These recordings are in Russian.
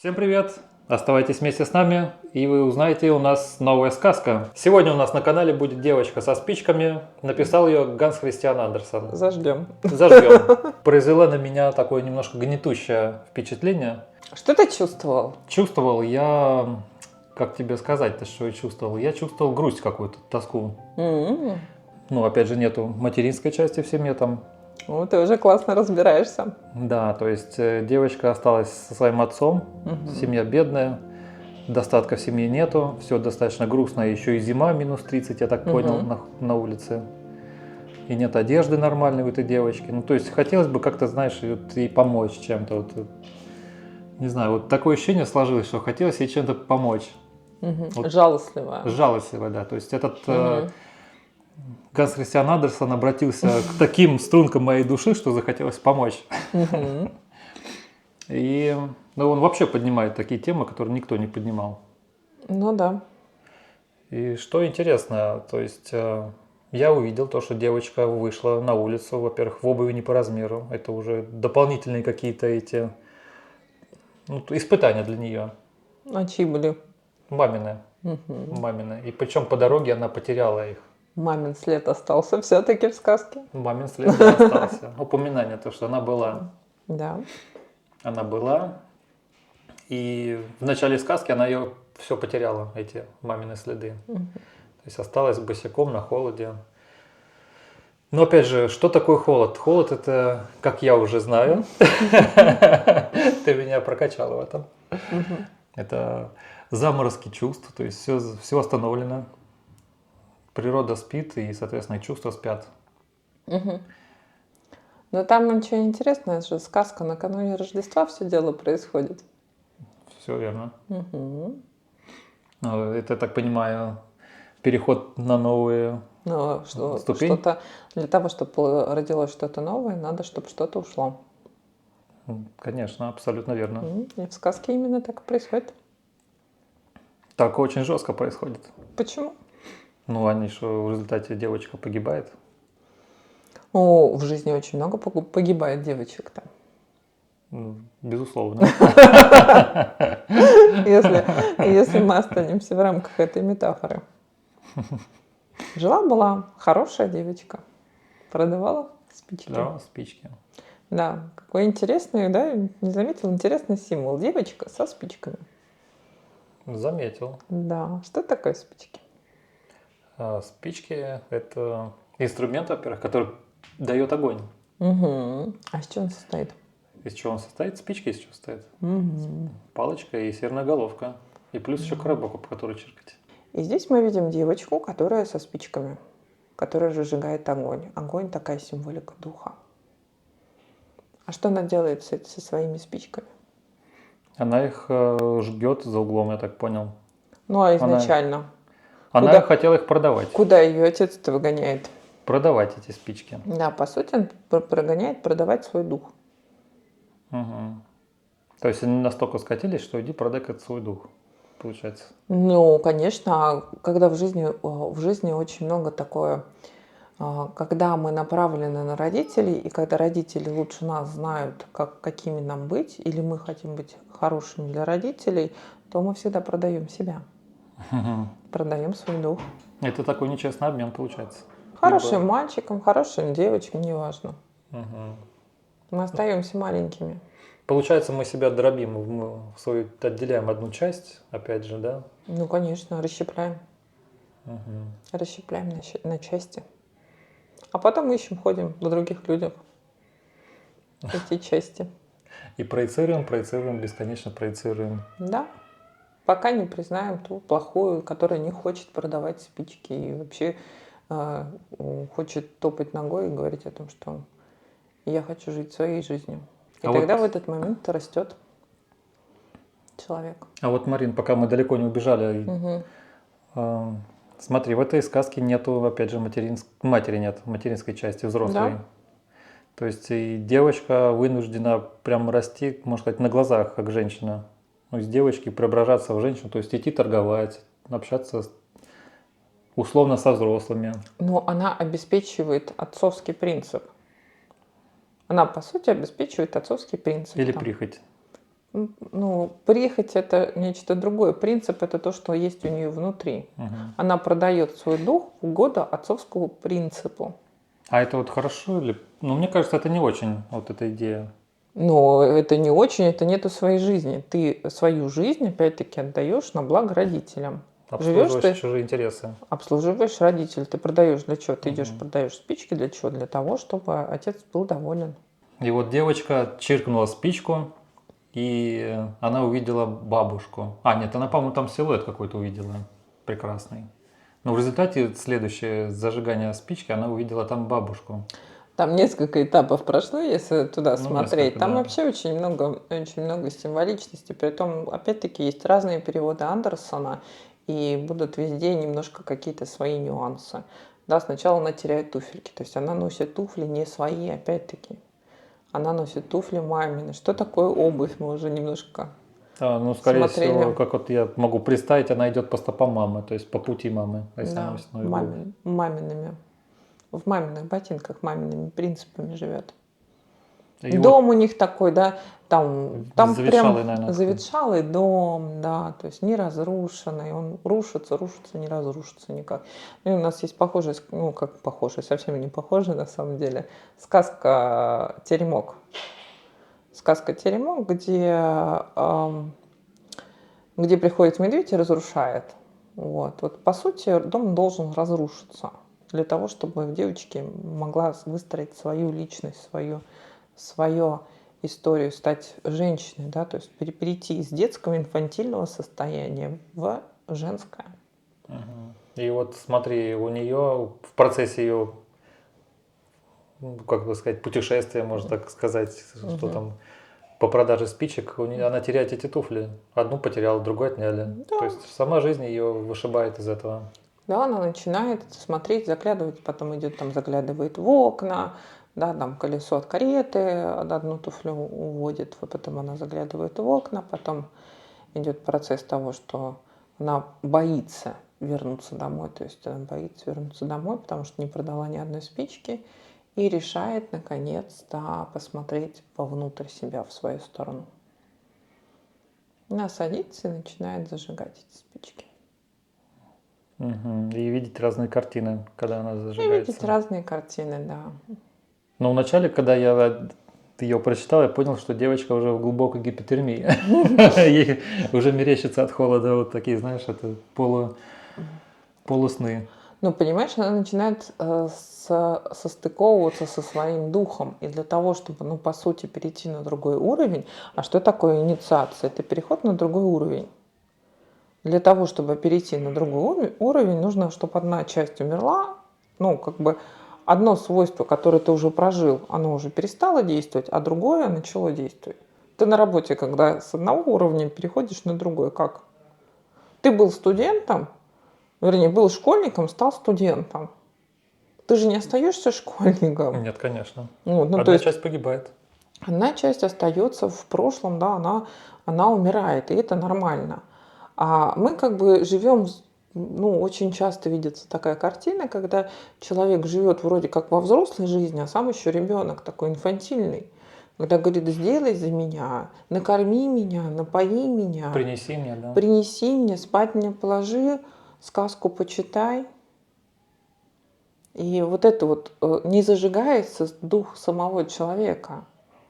Всем привет! Оставайтесь вместе с нами, и вы узнаете, у нас новая сказка. Сегодня у нас на канале будет девочка со спичками. Написал ее Ганс Христиан Андерсен. Заждем. Зажгем. Произвела на меня такое немножко гнетущее впечатление. Что ты чувствовал? Чувствовал я, как тебе сказать-то, что я чувствовал? Я чувствовал грусть какую-то, тоску. Ну, опять же, нету материнской части в семье там. Ну, ты уже классно разбираешься. Да, то есть девочка осталась со своим отцом, семья бедная, достатка в семье нету, все достаточно грустно, еще и зима минус 30, я так понял, на улице. И нет одежды нормальной у этой девочки. Ну, то есть хотелось бы как-то, знаешь, вот ей помочь чем-то. Вот, не знаю, вот такое ощущение сложилось, что хотелось ей чем-то помочь. Вот, жалостливая. Жалостливая, да. То есть этот Ганс Христиан Андерсен обратился к таким стрункам моей души, что захотелось помочь. И он вообще поднимает такие темы, которые никто не поднимал. Ну да. И что интересно, то есть я увидел то, что девочка вышла на улицу, во-первых, в обуви не по размеру. Это уже дополнительные какие-то эти испытания для нее. А чьи были? Мамины. Мамины. И причем по дороге она потеряла их. Мамин след остался все-таки в сказке. Мамин след остался. Упоминание, то, что она была. Да. Она была. И в начале сказки она ее все потеряла, эти мамины следы. То есть осталась босиком на холоде. Но опять же, что такое холод? Холод — это, как я уже знаю, ты меня прокачала в этом. Это заморозки чувств, то есть все остановлено. Природа спит, и, соответственно, и чувства спят. Но там ничего интересного, это же сказка накануне Рождества, все дело происходит. Все верно. Это, я так понимаю, переход на новые ступени. Что-то для того, чтобы родилось что-то новое, надо, чтобы что-то ушло. Конечно, абсолютно верно. И в сказке именно так и происходит. Так очень жестко происходит. Почему? Ну, они что, в результате девочка погибает? Ну, в жизни очень много погибает девочек-то. Безусловно. Если мы останемся в рамках этой метафоры. Жила-была хорошая девочка. Продавала спички. Да, спички. Да, какой интересный, да, не заметил, интересный символ. Девочка со спичками. Заметил. Да, что такое спички? Спички – это инструмент, во-первых, который дает огонь. А из чего он состоит? Из чего он состоит? Спички из чего состоит? Палочка и серная головка. И плюс еще коробок, по которой чиркать. И здесь мы видим девочку, которая со спичками, которая разжигает огонь. Огонь – такая символика духа. А что она делает со своими спичками? Она их жгет за углом, я так понял. Ну, а изначально? Она хотела их продавать. Куда ее отец-то выгоняет? Продавать эти спички. Да, по сути, он прогоняет продавать свой дух. То есть они настолько скатились, что иди продай свой дух, получается. Ну, конечно, когда в жизни очень много такое, когда мы направлены на родителей, и когда родители лучше нас знают, какими нам быть, или мы хотим быть хорошими для родителей, то мы всегда продаем себя. Продаем свой дух. Это такой нечестный обмен получается. Хорошим мальчиком, хорошим девочкам, неважно. Мы остаемся маленькими. Получается, мы себя дробим, мы отделяем одну часть, опять же, да? Ну, конечно, расщепляем. Расщепляем на части. А потом ходим в других людях эти части. И проецируем, бесконечно проецируем. Да. Пока не признаем ту плохую, которая не хочет продавать спички и вообще хочет топать ногой и говорить о том, что я хочу жить своей жизнью. И тогда в этот момент растет человек. А вот, Марин, пока мы далеко не убежали, смотри, в этой сказке нету, опять же, матери нет, материнской части взрослой. Да. То есть и девочка вынуждена прям расти, можно сказать, на глазах, как женщина. Ну, из девочки преображаться в женщину, то есть идти торговать, общаться условно со взрослыми. Но она обеспечивает отцовский принцип. Она, по сути, обеспечивает отцовский принцип. Или прихоть. Ну, прихоть это нечто другое. Принцип это то, что есть у нее внутри. Мгм. Она продает свой дух в угоду отцовскому принципу. А это вот хорошо или... Ну, мне кажется, это не очень вот эта идея. Но это не очень, это нету своей жизни. Ты свою жизнь, опять-таки, отдаешь на благо родителям. Живешь Обслуживать ты, чужие интересы. обслуживаешь родителей. Ты продаешь для чего? Ты идешь, Мгм. продаешь спички для чего? Для того, чтобы отец был доволен. И вот девочка чиркнула спичку, и она увидела бабушку. А, нет, она, по-моему, там силуэт какой-то увидела прекрасный. Но в результате следующее зажигание спички, она увидела там бабушку. Там несколько этапов прошло, если туда Ну, смотреть. несколько, Там да. вообще очень много символичности. Притом, опять-таки, есть разные переводы Андерсона, и будут везде немножко какие-то свои нюансы. Да, сначала она теряет туфельки, то есть она носит туфли не свои, опять-таки. Она носит туфли мамины. Что такое обувь? Мы уже немножко Ну, скорее всего, смотрели. как вот я могу представить, она идет по стопам мамы, то есть по пути мамы, если она Да, носит новую обувь. мамиными. В маминых ботинках, мамиными принципами живет. И вот Дом у них такой, да, там прям заветшалый, наверное, такой. заветшалый дом, да, то есть не разрушенный, он рушится, не разрушится никак. Ну, и у нас есть похожая, ну, как похожая, совсем не похожая на самом деле, сказка «Теремок». Сказка «Теремок», где приходит медведь и разрушает. Вот по сути дом должен разрушиться для того, чтобы девочка могла выстроить свою личность, свою историю, стать женщиной, да, то есть перейти из детского инфантильного состояния в женское. Мгм. И вот смотри, у нее в процессе ее, как бы сказать, путешествия, можно так сказать, что Мгм. там по продаже спичек, она теряет эти туфли. Одну потеряла, другую отняли. Да, То есть сама жизнь ее вышибает из этого. да, она начинает смотреть, заглядывать, потом идет там, заглядывает в окна, да, там колесо от кареты, одну туфлю уводит, потом она заглядывает в окна, потом идет процесс того, что она боится вернуться домой, то есть она боится вернуться домой, потому что не продала ни одной спички, и решает наконец-то посмотреть вовнутрь себя, в свою сторону. Она садится и начинает зажигать эти спички. Мгм. И видеть разные картины, когда она И видеть зажигается. разные картины, да. Но вначале, когда я ее прочитал, я понял, что девочка уже в глубокой гипотермии. Ей уже мерещится от холода вот такие, знаешь, это полусны. Ну, понимаешь, она начинает состыковываться со своим духом. И для того, чтобы, ну, по сути, перейти на другой уровень, а что такое инициация? Это переход на другой уровень. Для того, чтобы перейти на другой уровень, нужно, чтобы одна часть умерла, ну, как бы одно свойство, которое ты уже прожил, оно уже перестало действовать, а другое начало действовать. Ты на работе, когда с одного уровня переходишь на другой, как? Ты был студентом, вернее, был школьником, стал студентом. Ты же не остаешься школьником. Нет, конечно. Ну, то Одна есть часть погибает. одна часть остается в прошлом, да, она умирает, и это нормально. А мы как бы живем, ну, очень часто видится такая картина, когда человек живет вроде как во взрослой жизни, а сам еще ребенок такой инфантильный. Когда говорит, сделай за меня, накорми меня, напои меня, Принеси мне, да. принеси мне, спать мне положи, сказку почитай. И вот это вот не зажигается дух самого человека.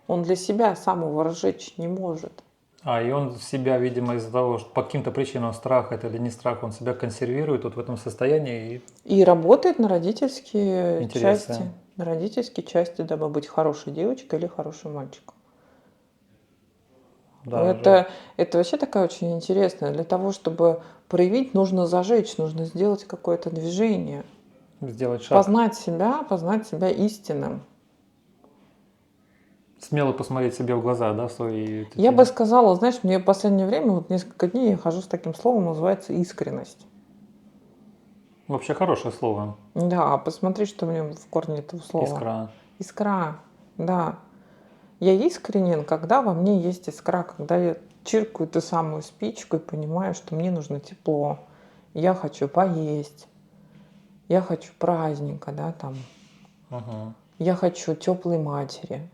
Он для себя сам его разжечь не может. И он себя, видимо, из-за того, что по каким-то причинам страх это или не страх, он себя консервирует вот в этом состоянии И работает на и родительские интересы. части. На родительские части, дабы быть хорошей девочкой или хорошим мальчиком. Да, Это вообще такая очень интересная. Для того, чтобы проявить, нужно зажечь, нужно сделать какое-то движение. сделать шаг. Познать себя истинным. Смело посмотреть себе в глаза, да, в свои Я бы такие. сказала, знаешь, мне в последнее время, вот несколько дней я хожу с таким словом, называется искренность. Вообще хорошее слово. Да, посмотри, что в нем в корне этого слова. Искра. Искра, да. Я искренен, когда во мне есть искра, когда я чиркаю ту самую спичку и понимаю, что мне нужно тепло. Я хочу поесть, я хочу праздника, да, там. Ага. Я хочу теплой матери.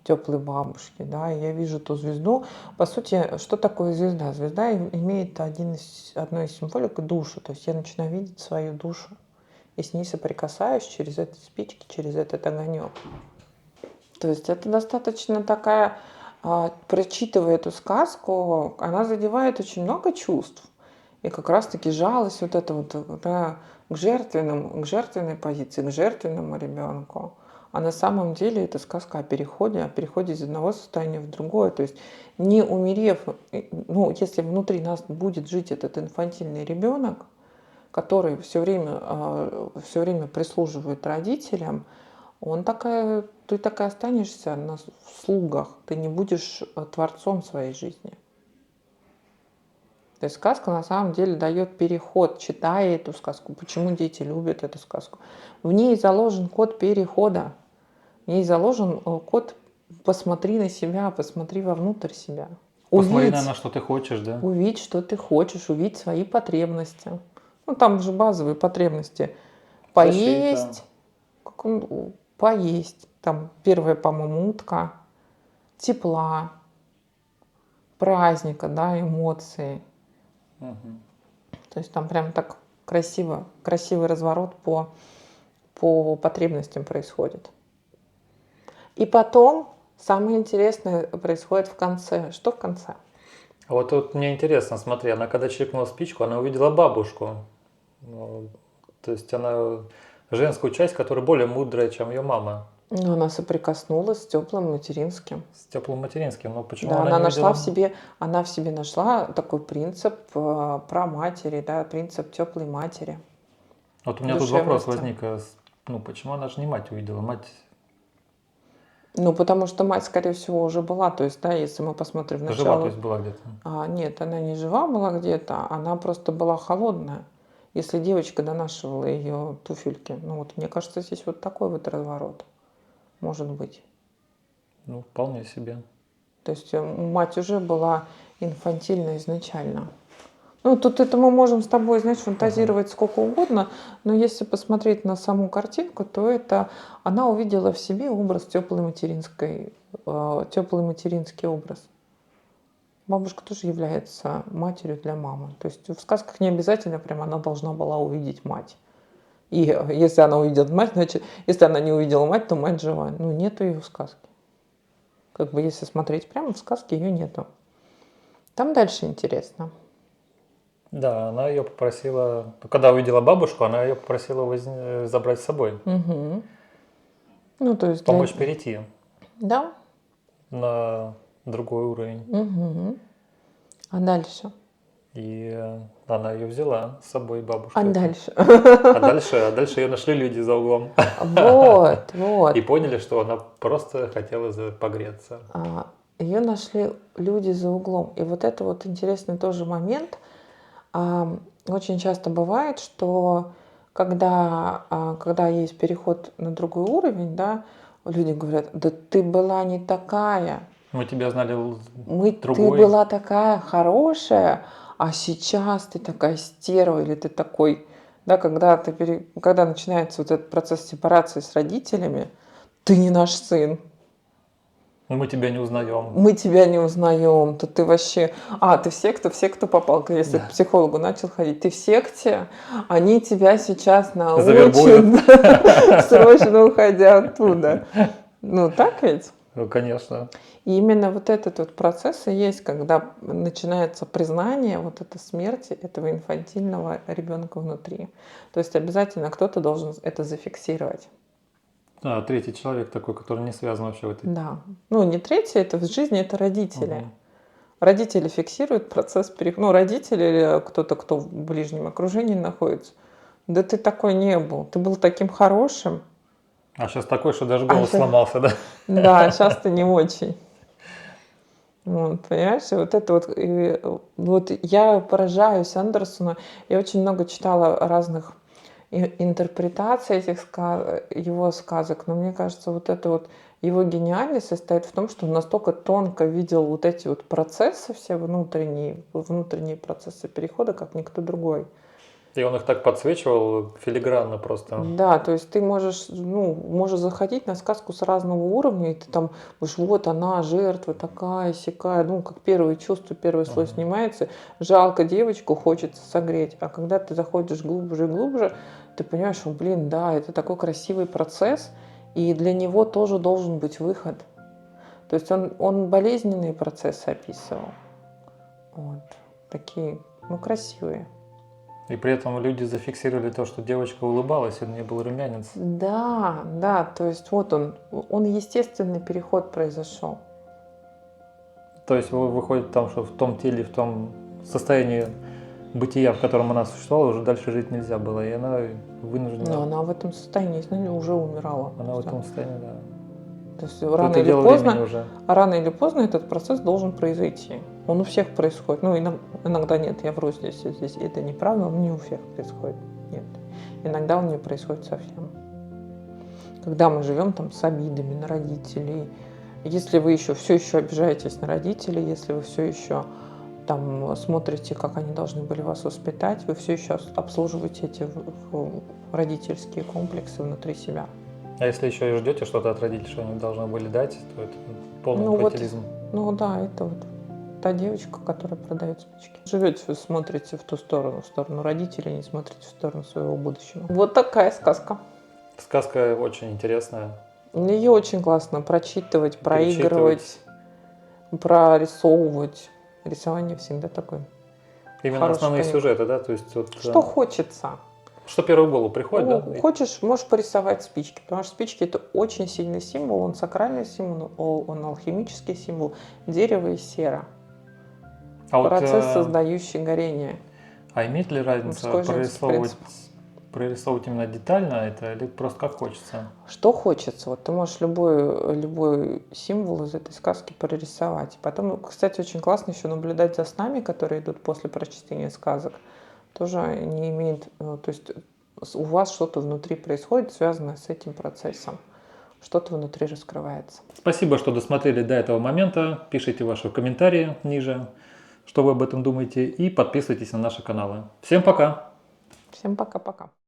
теплой бабушки, да, и я вижу ту звезду. По сути, что такое звезда? Звезда имеет одну из символик душу, то есть я начинаю видеть свою душу и с ней соприкасаюсь через эти спички, через этот огонек. То есть это достаточно такая, прочитывая эту сказку, она задевает очень много чувств. И как раз-таки жалость вот это вот, да, к жертвенной позиции, к жертвенному ребенку. А на самом деле это сказка о переходе из одного состояния в другое. То есть не умерев, ну, если внутри нас будет жить этот инфантильный ребенок, который все время прислуживает родителям, ты так и останешься в слугах, ты не будешь творцом своей жизни. То есть сказка на самом деле дает переход, читая эту сказку. Почему дети любят эту сказку? В ней заложен код перехода. В ней заложен код «посмотри на себя, посмотри вовнутрь себя». Посмотри, на что ты хочешь, да? Увидеть, что ты хочешь, увидеть свои потребности. Ну, там же базовые потребности. Поесть, поесть. Там первая, по-моему, утка, тепла, праздника, да, эмоций. Угу. То есть там прям так красивый разворот по потребностям происходит. И потом самое интересное происходит в конце. Что в конце? Вот тут мне интересно, смотри, она когда чиркнула спичку, она увидела бабушку. То есть она женскую часть, которая более мудрая, чем ее мама. Но она соприкоснулась с теплым материнским. С теплым материнским. Но почему Да, она не нашла увидела... она в себе нашла такой принцип про матери, да, принцип теплой матери. Вот у меня тут вопрос возник. Ну, почему она же не мать увидела? Мать... Ну, потому что мать, скорее всего, уже была. То есть, да, если мы посмотрим в начало... Жива, то есть была где-то? Нет, она не жива была где-то, она просто была холодная. Если девочка донашивала ее туфельки. Ну, вот мне кажется, здесь вот такой вот разворот может быть. Ну, вполне себе. То есть мать уже была инфантильна изначально. Ну, тут это мы можем с тобой, знаешь, фантазировать сколько угодно, но если посмотреть на саму картинку, то это она увидела в себе образ теплый материнский образ. Бабушка тоже является матерью для мамы. То есть в сказках не обязательно прям она должна была увидеть мать. И если она увидит мать, значит, если она не увидела мать, то мать жива. Ну, нету ее в сказке. Как бы если смотреть прямо, в сказке ее нету. Там дальше интересно. Да, она ее попросила, когда увидела бабушку, она ее попросила забрать с собой. Угу. Ну, то есть помочь перейти. Да. На другой уровень. Угу. А дальше? И она ее взяла с собой, бабушка. А дальше? А дальше ее нашли люди за углом. Вот. И поняли, что она просто хотела погреться. Ее нашли люди за углом. И вот это вот интересный тоже момент. Очень часто бывает, что когда есть переход на другой уровень, да, люди говорят: да ты была не такая. Мы тебя знали другой. Ты была такая хорошая, а сейчас ты такая стерва, или ты такой, да, когда начинается вот этот процесс сепарации с родителями, ты не наш сын. Мы тебя не узнаем. Мы тебя не узнаем. То ты вообще... ты все, кто попал. Если к психологу начал ходить, ты в секте, они тебя сейчас научат, срочно уходя оттуда. Ну, так ведь? Ну, конечно. И именно вот этот вот процесс и есть, когда начинается признание вот этой смерти этого инфантильного ребенка внутри. То есть обязательно кто-то должен это зафиксировать. Да, третий человек такой, который не связан вообще в этой... Да. Ну, не третий, это в жизни, это родители. Угу. Родители фиксируют процесс перехода. Ну, родители или кто-то, кто в ближнем окружении находится. Да ты такой не был. Ты был таким хорошим. А сейчас такой, что даже голос сломался, да? Да, сейчас ты не очень. Вот, понимаешь, вот это вот я поражаюсь Андерсону. Я очень много читала разных интерпретаций его сказок, но мне кажется, вот это вот его гениальность состоит в том, что он настолько тонко видел вот эти вот процессы, все внутренние процессы перехода, как никто другой. И он их так подсвечивал филигранно просто. Да, то есть ты можешь, ну, можешь заходить на сказку с разного уровня, и ты там будешь, вот она, жертва такая, сякая, ну, как первое чувство, первый слой Мгм. снимается, жалко девочку, хочется согреть, а когда ты заходишь глубже и глубже, ты понимаешь, что, блин, да, это такой красивый процесс, и для него тоже должен быть выход. То есть он болезненные процессы описывал, вот, такие, ну, красивые. И при этом люди зафиксировали то, что девочка улыбалась, и у нее был румянец. Да, да, то есть вот он естественный переход произошел. То есть выходит там, что в том теле, в том состоянии бытия, в котором она существовала, уже дальше жить нельзя было. И она Но вынуждена, она в этом состоянии, если она уже умирала. она в этом состоянии, да. То есть То это дело времени уже. рано или поздно этот процесс должен произойти. Он у всех происходит. Ну, иногда нет, я вру здесь это неправда, он не у всех происходит. Нет. Иногда он не происходит совсем. Когда мы живем там с обидами на родителей, если вы еще все еще обижаетесь на родителей, если вы все еще там смотрите, как они должны были вас воспитать, вы все еще обслуживаете эти родительские комплексы внутри себя. А если еще и ждете что-то от родителей, что они должны были дать, то это полный Ну вот, инфантилизм. ну да, это вот та девочка, которая продает спички. Живете, вы смотрите в сторону родителей, не смотрите в сторону своего будущего. Вот такая сказка. Сказка очень интересная. Ее очень классно прочитывать, проигрывать, Перечитывать. прорисовывать. Рисование всегда такое. Именно Хороший основные конек. сюжеты, да? То есть вот, Что хочется. что первое в голову приходит, Ну, да? хочешь, можешь порисовать спички, потому что спички это очень сильный символ, он сакральный символ, он алхимический символ, дерево и сера. А вот, Процесс, создающий горение. а имеет ли разница Мужской, женский прорисовывать именно детально это или просто как хочется? Что хочется, вот ты можешь любой символ из этой сказки прорисовать. Потом, кстати, очень классно еще наблюдать за снами, которые идут после прочтения сказок. Тоже не имеет, то есть у вас что-то внутри происходит, связанное с этим процессом. Что-то внутри раскрывается. Спасибо, что досмотрели до этого момента. Пишите ваши комментарии ниже, что вы об этом думаете, и подписывайтесь на наши каналы. Всем пока! Всем пока-пока.